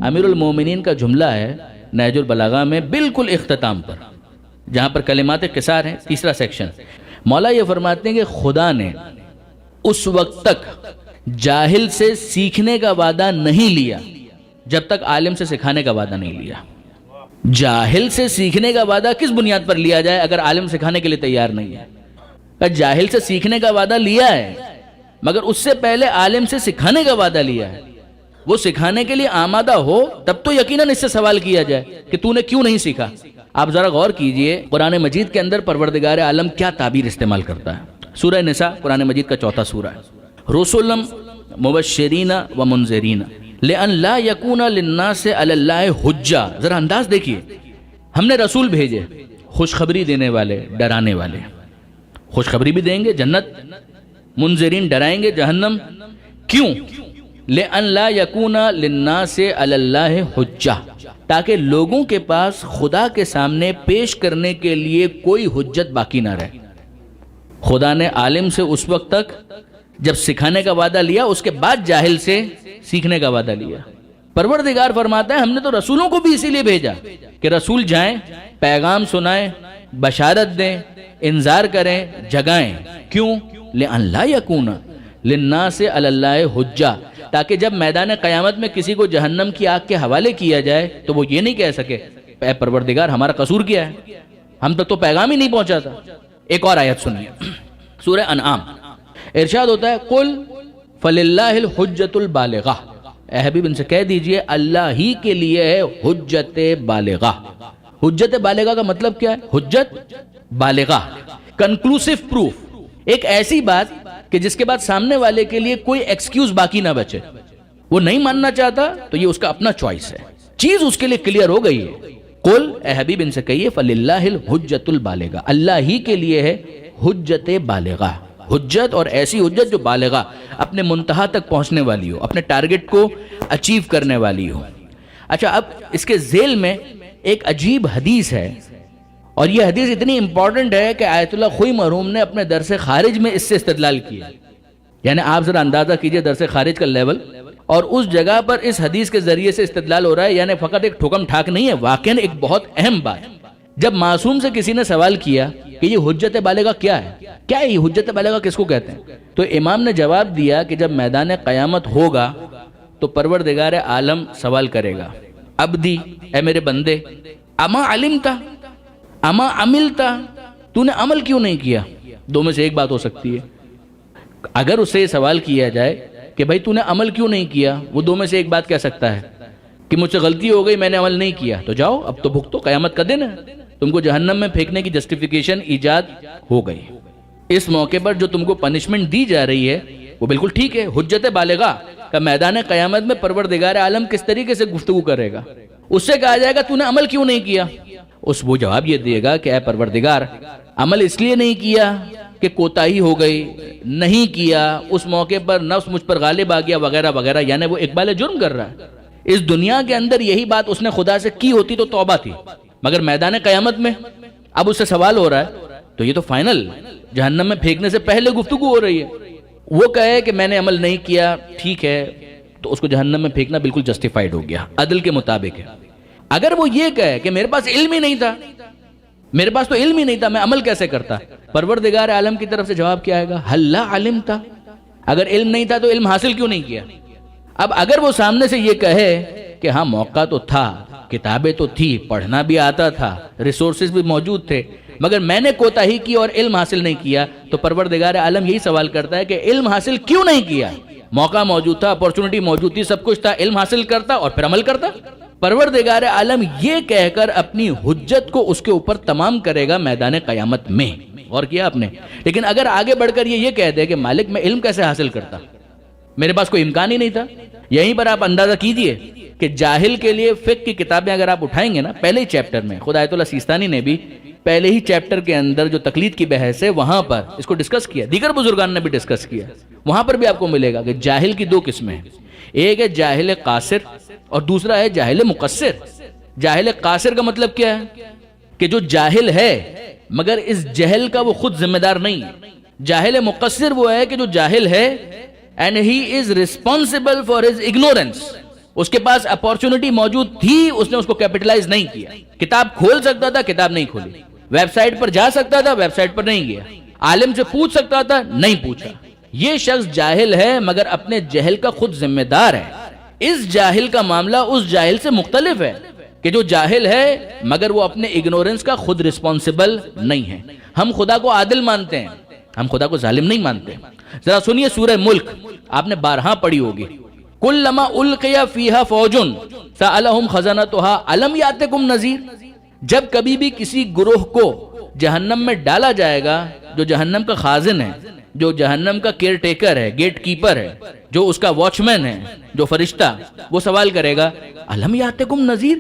امیر المومنین کا جملہ ہے نہج البلاغہ میں بالکل اختتام پر، جہاں پر کلمات قصار ہیں، تیسرا سیکشن۔ مولا یہ فرماتے ہیں کہ خدا نے اس وقت تک جاہل سے سیکھنے کا وعدہ نہیں لیا جب تک عالم سے سکھانے کا وعدہ نہیں لیا۔ جاہل سے سیکھنے کا وعدہ کس بنیاد پر لیا جائے اگر عالم سکھانے کے لیے تیار نہیں ہے؟ جاہل سے سیکھنے کا وعدہ لیا ہے مگر اس سے پہلے عالم سے سکھانے کا وعدہ لیا ہے، وہ سکھانے کے لیے آمادہ ہو تب تو یقیناً اس سے سوال کیا جائے کہ تو نے کیوں نہیں سیکھا۔ آپ ذرا غور کیجئے قرآن مجید کے اندر پروردگار عالم کیا تعبیر استعمال کرتا ہے۔ سورہ نساء قرآن مجید کا 4 سورہ ہے۔ رسلا مبشرین و منذرین لئن لا یکون للناس علی اللہ حجہ، ذرا انداز دیکھیے، ہم نے رسول بھیجے خوشخبری دینے والے، ڈرانے والے، خوشخبری بھی دیں گے جنت، منذرین ڈرائیں گے جہنم، کیوں؟ لئن لا یکون للناس علی اللہ حجہ، تاکہ لوگوں کے پاس خدا کے سامنے پیش کرنے کے لیے کوئی حجت باقی نہ رہے۔ خدا نے عالم سے اس وقت تک جب سکھانے کا وعدہ لیا، اس کے بعد جاہل سے سیکھنے کا وعدہ لیا۔ پروردگار فرماتا ہے ہم نے تو رسولوں کو بھی اسی لیے بھیجا کہ رسول جائیں، پیغام سنائیں، بشارت دیں، انذار کریں، جگائیں۔ کیوں؟ لئن لا یکون للناس علی اللہ حجہ، تاکہ جب میدان قیامت میں کسی کو جہنم کی آگ کے حوالے کیا جائے تو وہ یہ نہیں کہہ سکے اے پروردگار ہمارا قصور کیا ہے، ہم تک تو پیغام ہی نہیں پہنچا تھا۔ ایک اور آیت سنیے، سورہ انعام ارشاد ہوتا ہے قل فللہ الحجۃ البالغہ، اے حبیب ان سے کہہ دیجئے اللہ ہی کے لیے ہے حجت بالغہ۔ حجت بالغہ کا مطلب کیا ہے؟ حجت بالغہ، کنکلوسیو پروف، ایک ایسی بات کہ جس کے بعد سامنے والے کے لیے کوئی ایکسکیوز باقی نہ بچے۔ وہ نہیں ماننا چاہتا تو یہ اس کا اپنا چوائس ہے، چیز اس کے لیے کلیئر ہو گئی ہے۔ قل اے حبیب ان سے کہیے فللہ الحجۃ البالغہ، اللہ ہی کے لیے ہے حجت بالغہ، حجت اور ایسی حجت جو بالغہ، اپنے منتہا تک پہنچنے والی ہو، اپنے ٹارگٹ کو اچیو کرنے والی ہو۔ اچھا، اب اس کے ذیل میں ایک عجیب حدیث ہے، اور یہ حدیث اتنی امپورٹنٹ ہے کہ آیت اللہ خوئی مرحوم نے اپنے درس خارج میں اس سے استدلال کیا۔ یعنی آپ ذرا اندازہ کیجئے درس خارج کا لیول، اور اس جگہ پر اس حدیث کے ذریعے سے استدلال ہو رہا ہے، یعنی فقط ایک ٹھکم ٹھاک نہیں ہے، واقعاً ایک بہت اہم بات۔ جب معصوم سے کسی نے سوال کیا کہ یہ حجت بالغہ کیا ہے، کیا ہے یہ حجت بالغہ کس کو کہتے ہیں، تو امام نے جواب دیا کہ جب میدان قیامت ہوگا تو پروردگار عالم سوال کرے گا عبدی، اے میرے بندے، اما علمتا اما عملتا، تو نے عمل کیوں نہیں کیا؟ دو میں سے ایک بات ہو سکتی ہے، اگر اس سے یہ سوال کیا جائے کہ بھائی تو نے عمل کیوں نہیں کیا، وہ دو میں سے ایک بات کہہ سکتا ہے کہ مجھ سے غلطی ہو گئی، میں نے عمل نہیں کیا، تو جاؤ اب تو بھگتو، قیامت کا دن ہے، تم کو جہنم میں پھینکنے کی جسٹیفیکیشن ایجاد ہو گئی۔ اس موقع پر جو تم کو پنشمنٹ دی جا رہی ہے وہ بالکل ٹھیک ہے۔ حجت بالغہ کا میدان قیامت میں پروردگار عالم کس طریقے سے گفتگو کرے گا؟ اس سے کہا جائے گا تو نے عمل کیوں نہیں کیا؟ وہ جواب یہ دے گا کہ اے پروردگار عمل اس لیے نہیں کیا کہ کوتاہی ہو گئی، نہیں کیا، اس موقع پر نفس مجھ پر غالب آ گیا وغیرہ وغیرہ، یعنی وہ اقبال جرم کر رہا ہے۔ اس دنیا کے اندر یہی بات اس نے خدا سے کی ہوتی تو توبہ تھی، مگر میدان قیامت میں اب اس سے سوال ہو رہا ہے تو یہ تو فائنل جہنم میں پھینکنے سے پہلے گفتگو ہو رہی ہے۔ وہ کہے کہ میں نے عمل نہیں کیا، ٹھیک ہے، تو اس کو جہنم میں پھینکنا بالکل جسٹیفائیڈ ہو گیا، عدل کے مطابق ہے۔ اگر وہ یہ کہے کہ میرے پاس علم ہی نہیں تھا، میرے پاس تو علم ہی نہیں تھا، میں عمل کیسے کرتا، پروردگار عالم کی طرف سے جواب کیا آئے گا؟ ہل لا علمتا، اگر علم نہیں تھا تو علم حاصل کیوں نہیں کیا؟ اب اگر وہ سامنے سے یہ کہے کہ ہاں موقع تو تھا، کتابیں تو تھی، پڑھنا بھی آتا تھا، ریسورسز بھی موجود تھے، مگر میں نے کوتاہی کی اور علم حاصل نہیں کیا، تو پروردگار عالم یہی سوال کرتا ہے کہ علم حاصل کیوں نہیں کیا؟ موقع موجود تھا، اپورچونٹی موجود تھی، سب کچھ تھا، علم حاصل کرتا اور پھر عمل کرتا۔ پروردگار عالم یہ کہہ کر اپنی حجت کو اس کے اوپر تمام کرے گا میدان قیامت میں۔ غور کیا آپ نے؟ لیکن اگر آگے بڑھ کر یہ کہہ دے کہ مالک میں علم کیسے حاصل کرتا، میرے پاس کوئی امکان ہی نہیں تھا، یہیں پر آپ اندازہ کیجئے کہ جاہل کے لیے فقہ کی کتابیں اگر آپ اٹھائیں گے نا، پہلے ہی چیپٹر میں خود آیت اللہ سیستانی نے بھی پہلے ہی چیپٹر کے اندر جو تقلید کی بحث ہے وہاں پر اس کو ڈسکس کیا، دیگر بزرگان نے بھی ڈسکس کیا، وہاں پر بھی آپ کو ملے گا کہ جاہل کی دو قسمیں ہیں، ایک ہے جاہل قاصر اور دوسرا ہے جاہل مقصر۔ جاہل قاصر کا مطلب کیا ہے؟ کہ جو جاہل ہے مگر اس جہل کا وہ خود ذمہ دار نہیں ہے۔ جاہل مقصر وہ ہے کہ جو جاہل ہے and he is responsible for his ignorance، اس کے پاس اپورچونٹی موجود تھی، اس نے اس کو کیپٹلائز نہیں کیا. کتاب کھول سکتا تھا، کتاب نہیں کھولی. ویب سائٹ پر جا سکتا تھا، ویب سائٹ پر نہیں گیا. عالم سے پوچھ سکتا تھا، نہیں پوچھا. یہ شخص جاہل ہے مگر اپنے جہل کا خود ذمہ دار ہے. اس جاہل کا معاملہ اس جاہل سے مختلف ہے کہ جو جاہل ہے مگر وہ اپنے اگنورنس کا خود رسپانسبل نہیں ہے. ہم خدا کو عادل مانتے ہیں، ہم خدا کو ظالم نہیں مانتے. ذرا سنیے سورہ ملک، آپ نے بارہا پڑھی ہوگی. کلما القی فیہا فوج سألہم خزنتہا الم یاتکم نذیر. جب کبھی بھی کسی گروہ کو جہنم میں ڈالا جائے گا، جو جہنم کا خازن ہے، جو جہنم کا کیئر ٹیکر ہے، گیٹ کیپر ہے، جو اس کا واچ مین ہے، جو فرشتہ، وہ سوال کرے گا الم یاتکم نذیر،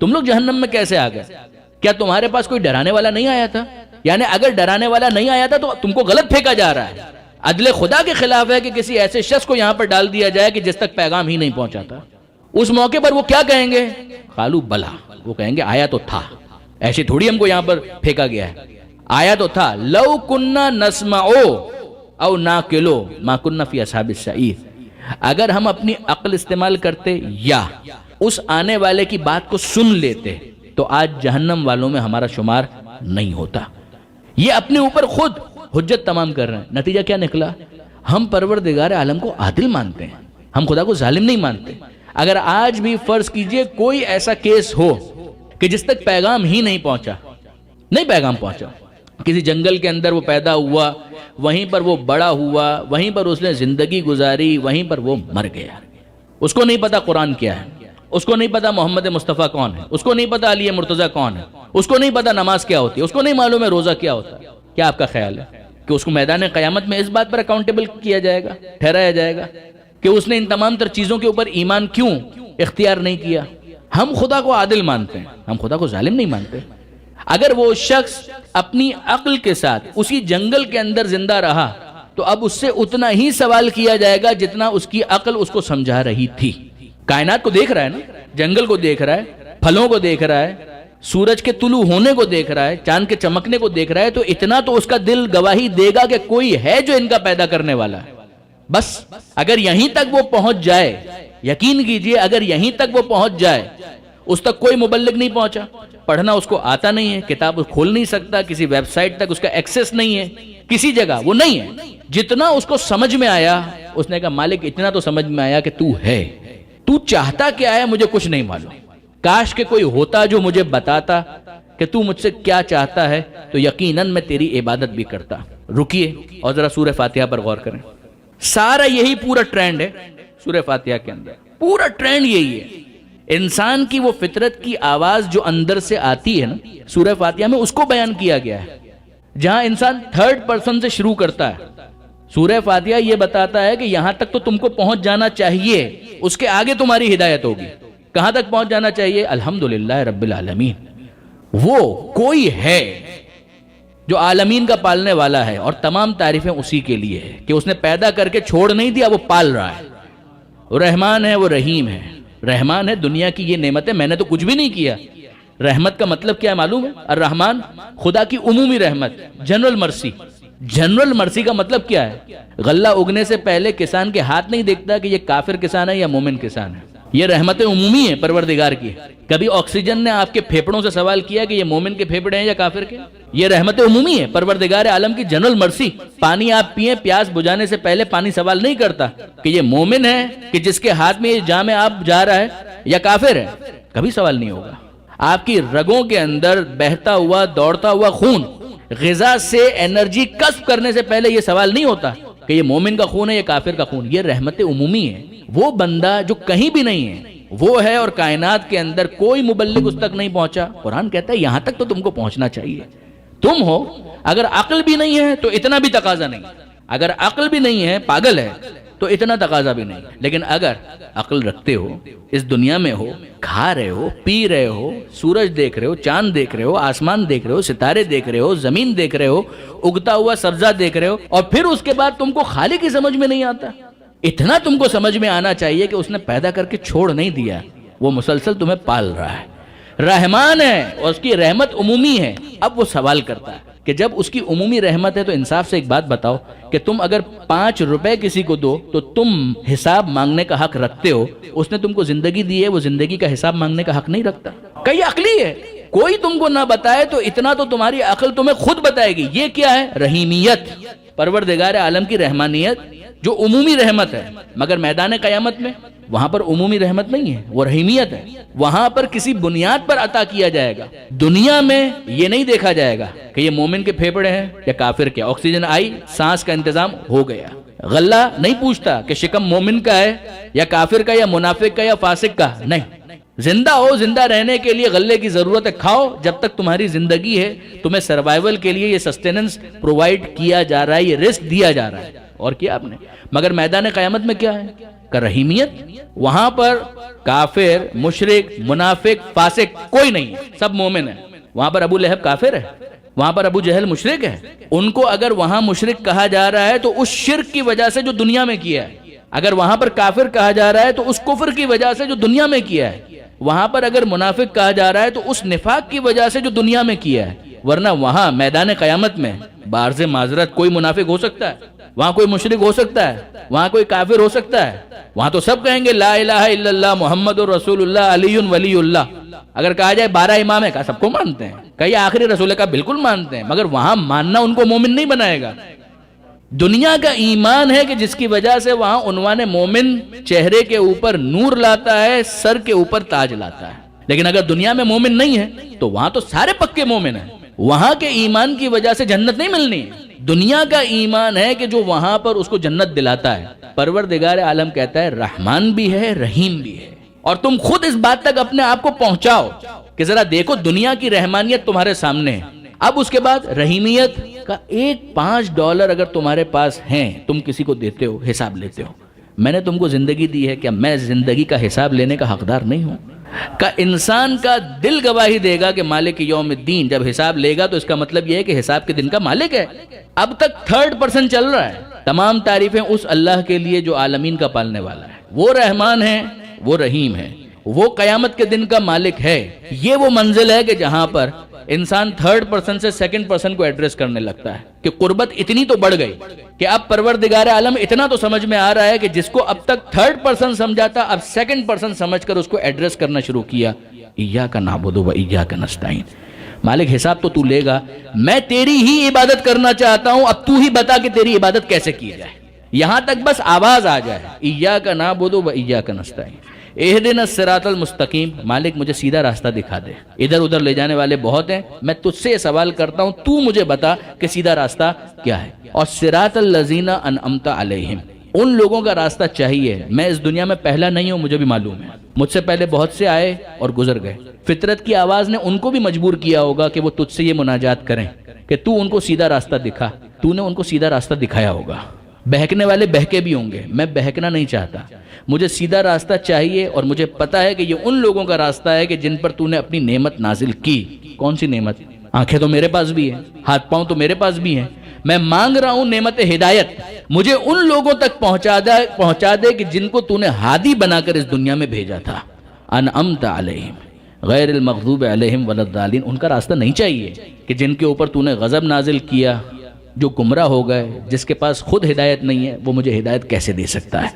تم لوگ جہنم میں کیسے آ گئے؟ کیا تمہارے پاس کوئی ڈرانے والا نہیں آیا تھا؟ یعنی اگر ڈرانے والا نہیں آیا تھا تو تم کو غلط پھینکا جا رہا ہے. عدل خدا کے خلاف ہے کہ کسی ایسے شخص کو یہاں پر ڈال دیا جائے کہ جس تک پیغام ہی نہیں پہنچا تھا. اس موقع پر وہ کیا کہیں گے؟ قالوا بلا، وہ کہیں گے آیا تو تھا، ایسی تھوڑی ہم کو یہاں پر پھینکا گیا ہے، آیا تو تھا. لو کننا نسمع او ناقل ما کننا فی اصحاب السعیر. اگر ہم اپنی عقل استعمال کرتے یا اس آنے والے کی بات کو سن لیتے تو آج جہنم والوں میں ہمارا شمار نہیں ہوتا. یہ اپنے اوپر خود حجت تمام کر رہے ہیں. نتیجہ کیا نکلا؟ ہم پروردگار عالم کو عادل مانتے ہیں، ہم خدا کو ظالم نہیں مانتے. اگر آج بھی فرض کیجئے کوئی ایسا کیس ہو کہ جس تک پیغام ہی نہیں پہنچا، نہیں پیغام پہنچا، کسی جنگل کے اندر وہ پیدا ہوا، وہیں پر وہ بڑا ہوا، وہیں پر اس نے زندگی گزاری، وہیں پر وہ مر گیا. اس کو نہیں پتا قرآن کیا ہے، اس کو نہیں پتا محمد مصطفیٰ کون ہے، اس کو نہیں پتا علی مرتضیٰ کون ہے، اس کو نہیں پتا نماز کیا ہوتی ہے، اس کو نہیں معلوم ہے روزہ کیا ہوتا ہے. کیا آپ کا خیال ہے کہ اس کو میدان قیامت میں اس بات پر اکاؤنٹیبل کیا جائے گا، ٹھہرایا جائے گا کہ اس نے ان تمام تر چیزوں کے اوپر ایمان کیوں اختیار نہیں کیا؟ ہم خدا کو عادل مانتے ہیں، ہم خدا کو ظالم نہیں مانتے. اگر وہ شخص اپنی عقل کے ساتھ اسی جنگل کے اندر زندہ رہا تو اب اس سے اتنا ہی سوال کیا جائے گا جتنا اس کی عقل اس کو سمجھا رہی تھی. کائنات کو دیکھ رہا ہے نا، جنگل کو دیکھ رہا ہے، پھلوں کو دیکھ رہا ہے، سورج کے طلوع ہونے کو دیکھ رہا ہے، چاند کے چمکنے کو دیکھ رہا ہے، تو اتنا تو اس کا دل گواہی دے گا کہ کوئی ہے جو ان کا پیدا کرنے والا ہے. بس اگر یہیں تک وہ پہنچ جائے، یقین کیجئے اگر یہیں تک وہ پہنچ جائے، اس تک کوئی مبلغ نہیں پہنچا، پڑھنا اس کو آتا نہیں ہے، کتاب کھول نہیں سکتا، کسی ویب سائٹ تک اس کا ایکسس نہیں ہے، کسی جگہ وہ نہیں ہے. جتنا اس کو سمجھ میں آیا، اس نے کہا مالک اتنا تو سمجھ میں آیا کہ تو ہے، تو چاہتا کیا ہے مجھے کچھ نہیں معلوم. کاش کہ کوئی ہوتا جو مجھے بتاتا کہ تو مجھ سے کیا چاہتا ہے، تو یقیناً میں تیری عبادت بھی کرتا. رکیے اور ذرا سورہ فاتحہ پر غور کریں. سارا یہی پورا ٹرینڈ ہے سورہ فاتحہ کے اندر، پورا ٹرینڈ یہی ہے. انسان کی وہ فطرت کی آواز جو اندر سے آتی ہے نا، سورہ فاتحہ میں اس کو بیان کیا گیا ہے. جہاں انسان تھرڈ پرسن سے شروع کرتا ہے، سورہ فاتحہ یہ بتاتا ہے کہ یہاں تک تو تم کو پہنچ جانا چاہیے، اس کے آگے تمہاری ہدایت ہوگی. کہاں تک پہنچ جانا چاہیے؟ الحمدللہ رب العالمین. وہ کوئی ہے جو عالمین کا پالنے والا ہے، اور تمام تعریفیں اسی کے لیے ہے کہ اس نے پیدا کر کے چھوڑ نہیں دیا، وہ پال رہا ہے. رحمان ہے، وہ رحیم ہے. رحمان ہے، دنیا کی یہ نعمتیں میں نے تو کچھ بھی نہیں کیا. رحمت کا مطلب کیا ہے معلوم ہے؟ الرحمن، خدا کی عمومی رحمت، جنرل مرسی. جنرل مرسی کا مطلب کیا ہے؟ غلہ اگنے سے پہلے کسان کے ہاتھ نہیں دیکھتا کہ یہ کافر کسان ہے یا مومن کسان ہے. یہ رحمت عمومی ہے پروردگار کی. کبھی آکسیجن نے آپ کے پھیپڑوں سے سوال کیا کہ یہ مومن کے پھیپڑے ہیں یا کافر کے؟ یہ رحمت عمومی ہے پروردگار عالم کی جنرل مرسی. پانی آپ پیئیں، پیاس بجھانے سے پہلے پانی سوال نہیں کرتا کہ یہ مومن ہے کہ جس کے ہاتھ میں یہ جام آپ جا رہا ہے یا کافر ہے. کبھی سوال نہیں ہوگا. آپ کی رگوں کے اندر بہتا ہوا دوڑتا ہوا خون غذا سے انرجی کسب کرنے سے پہلے یہ سوال نہیں ہوتا کہ یہ مومن کا خون ہے یا کافر کا خون. یہ رحمت عمومی ہے. وہ بندہ جو کہیں بھی نہیں ہے وہ ہے، اور کائنات کے اندر کوئی مبلغ اس تک نہیں پہنچا. قرآن کہتا ہے یہاں تک تو تم کو پہنچنا چاہیے. تم ہو، اگر عقل بھی نہیں ہے تو اتنا بھی تقاضا نہیں. اگر عقل بھی نہیں ہے، پاگل ہے، تو اتنا تقاضا بھی نہیں. لیکن اگر عقل رکھتے ہو، اس دنیا میں ہو، کھا رہے ہو، پی رہے ہو، سورج دیکھ رہے ہو، چاند دیکھ رہے ہو، آسمان دیکھ رہے ہو، ستارے دیکھ رہے ہو، زمین دیکھ رہے ہو، اگتا ہوا سبزہ دیکھ رہے ہو، اور پھر اس کے بعد تم کو خالق کی سمجھ میں نہیں آتا. اتنا تم کو سمجھ میں آنا چاہیے کہ اس نے پیدا کر کے چھوڑ نہیں دیا، وہ مسلسل تمہیں پال رہا ہے. رحمان ہے اور اس کی رحمت عمومی ہے. اب وہ سوال کرتا ہے کہ جب اس کی عمومی رحمت ہے تو انصاف سے ایک بات بتاؤ کہ تم اگر 5 روپے کسی کو دو تو تم حساب مانگنے کا حق رکھتے ہو، اس نے تم کو زندگی دی ہے، وہ زندگی کا حساب مانگنے کا حق نہیں رکھتا؟ کئی عقلی ہے، کوئی تم کو نہ بتائے تو اتنا تو تمہاری عقل تمہیں خود بتائے گی۔ یہ کیا ہے؟ رحیمیت، پروردگار عالم کی رحمانیت جو عمومی رحمت ہے، مگر میدان قیامت میں وہاں پر عمومی رحمت نہیں ہے، وہ رحیمیت ہے، وہاں پر کسی بنیاد پر عطا کیا جائے گا۔ دنیا میں یہ نہیں دیکھا جائے گا کہ یہ مومن کے پھیپھڑے ہیں یا کافر کے، آکسیجن آئی، سانس کا انتظام ہو گیا۔ غلہ نہیں پوچھتا کہ شکم مومن کا ہے یا کافر کا یا منافق کا یا فاسق کا، نہیں۔ زندہ ہو، زندہ رہنے کے لیے غلے کی ضرورت ہے، کھاؤ جب تک تمہاری زندگی ہے، تمہیں سروائیول کے لیے یہ سسٹیننس پرووائیڈ کیا جا رہا ہے، یہ رزق دیا جا رہا ہے، اور کیا آپ نے۔ مگر میدان قیامت میں کیا ہے؟ کہ رحیمیت، وہاں پر کافر، مشرک، منافق، فاسق کوئی نہیں ہے، سب مومن ہے۔ وہاں پر ابو لہب کافر ہے، وہاں پر ابو جہل مشرک ہے، ان کو اگر وہاں مشرک کہا جا رہا ہے تو اس شرک کی وجہ سے جو دنیا میں کیا ہے، اگر وہاں پر کافر کہا جا رہا ہے تو اس کفر کی وجہ سے جو دنیا میں کیا ہے، وہاں پر اگر منافق کہا جا رہا ہے تو اس نفاق کی وجہ سے جو دنیا میں کیا ہے، ورنہ وہاں میدان قیامت میں بارز معذرت کوئی منافق ہو سکتا ہے، وہاں کوئی مشرک ہو سکتا ہے، وہاں کوئی کافر ہو سکتا ہے، وہاں تو سب کہیں گے لا الہ الا اللہ محمد رسول اللہ علی ولی اللہ۔ اگر کہا جائے 12 امام ہے، کہا سب کو مانتے ہیں، کہا یہ آخری رسول کا بالکل مانتے ہیں، مگر وہاں ماننا ان کو مومن نہیں بنائے گا۔ دنیا کا ایمان ہے کہ جس کی وجہ سے وہاں عنوان مومن چہرے کے اوپر نور لاتا ہے، سر کے اوپر تاج لاتا ہے، لیکن اگر دنیا میں مومن نہیں ہے تو وہاں تو سارے پکے مومن ہیں، وہاں کے ایمان کی وجہ سے جنت نہیں ملنی ہے۔ دنیا کا ایمان ہے کہ جو وہاں پر اس کو جنت دلاتا ہے۔ پروردگار عالم کہتا ہے رحمان بھی ہے، رحیم بھی ہے، اور تم خود اس بات تک اپنے آپ کو پہنچاؤ کہ ذرا دیکھو دنیا کی رحمانیت تمہارے سامنے ہے، اب اس کے بعد رحیمیت کا ایک $5 اگر تمہارے پاس ہیں، تم کسی کو دیتے ہو، حساب لیتے ہو، میں نے تم کو زندگی دی ہے، کیا میں زندگی کا حساب لینے کا حقدار نہیں ہوں؟ کا انسان کا دل گواہی دے گا کہ مالک یوم الدین جب حساب لے گا تو اس کا مطلب یہ ہے کہ حساب کے دن کا مالک ہے۔ اب تک 3rd چل رہا ہے۔ تمام تعریفیں اس اللہ کے لیے جو عالمین کا پالنے والا ہے، وہ رحمان ہے، وہ رحیم ہے، وہ قیامت کے دن کا مالک ہے۔ یہ وہ منزل ہے کہ جہاں پر انسان 3rd سے 2nd کو ایڈریس کرنے لگتا ہے کہ قربت اتنی تو بڑھ گئی کہ اب پروردگار عالم اتنا تو سمجھ میں آ رہا ہے کہ جس کو اب تک 3rd سمجھا تھا، اب 2nd سمجھ کر اس کو ایڈریس کرنا شروع کیا۔ ایاک نعبد و ایاک نستعین، مالک حساب تو لے گا، میں تیری ہی عبادت کرنا چاہتا ہوں، اب تو ہی بتا کہ تیری عبادت کیسے کی جائے۔ یہاں تک بس آواز آ جائے، ایاک نعبد و ایاک نستعین، اہدنا الصراط المستقیم، مالک مجھے سیدھا راستہ دکھا دے، ادھر ادھر لے جانے والے بہت ہیں، میں تجھ سے سوال کرتا ہوں، تو مجھے بتا کہ سیدھا راستہ کیا ہے۔ اور صراط الذین انعمت علیہم، ان لوگوں کا راستہ چاہیے۔ میں اس دنیا میں پہلا نہیں ہوں، مجھے بھی معلوم ہے، مجھ سے پہلے بہت سے آئے اور گزر گئے، فطرت کی آواز نے ان کو بھی مجبور کیا ہوگا کہ وہ تجھ سے یہ مناجات کریں کہ تو ان کو سیدھا راستہ دکھا، تو نے ان کو سیدھا راستہ دکھایا ہوگا۔ بہکنے والے بہکے بھی ہوں گے، میں بہکنا نہیں چاہتا، مجھے سیدھا راستہ چاہیے، اور مجھے پتا ہے کہ یہ ان لوگوں کا راستہ ہے کہ جن پر تو نے اپنی نعمت نازل کی۔ کون سی نعمت؟ آنکھیں تو میرے پاس بھی ہیں، ہاتھ پاؤں تو میرے پاس بھی ہیں، میں مانگ رہا ہوں نعمت ہدایت، مجھے ان لوگوں تک پہنچا دے کہ جن کو تو نے ہادی بنا کر اس دنیا میں بھیجا تھا۔ انعمت علیہم غیر المغضوب علیہم ولا الضالین، ان کا راستہ نہیں چاہیے کہ جن کے اوپر تو نے غضب نازل کیا، جو گمراہ ہو گئے، جس کے پاس خود ہدایت نہیں ہے، وہ مجھے ہدایت کیسے دے سکتا ہے؟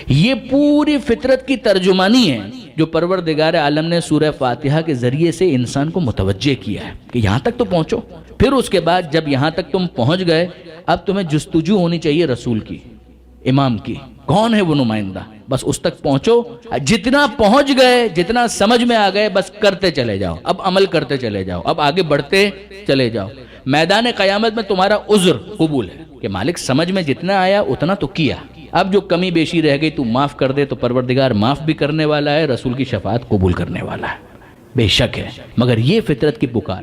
یہ پوری فطرت کی ترجمانی ہے جو پروردگار عالم نے سورہ فاتحہ کے ذریعے سے انسان کو متوجہ کیا ہے کہ یہاں تک تو پہنچو۔ پھر اس کے بعد جب یہاں تک تم پہنچ گئے، اب تمہیں جستجو ہونی چاہیے رسول کی، امام کی، کون ہے وہ نمائندہ، بس اس تک پہنچو، جتنا پہنچ گئے، جتنا سمجھ میں آ گئے، بس کرتے چلے جاؤ، اب عمل کرتے چلے جاؤ، اب آگے بڑھتے چلے جاؤ۔ میدان قیامت میں تمہارا عذر قبول ہے کہ مالک سمجھ میں جتنا آیا اتنا تو کیا، اب جو کمی بیشی رہ گئی تو معاف کر دے، تو پروردگار معاف بھی کرنے والا ہے، رسول کی شفاعت قبول کرنے والا ہے، بے شک ہے، مگر یہ فطرت کی پکار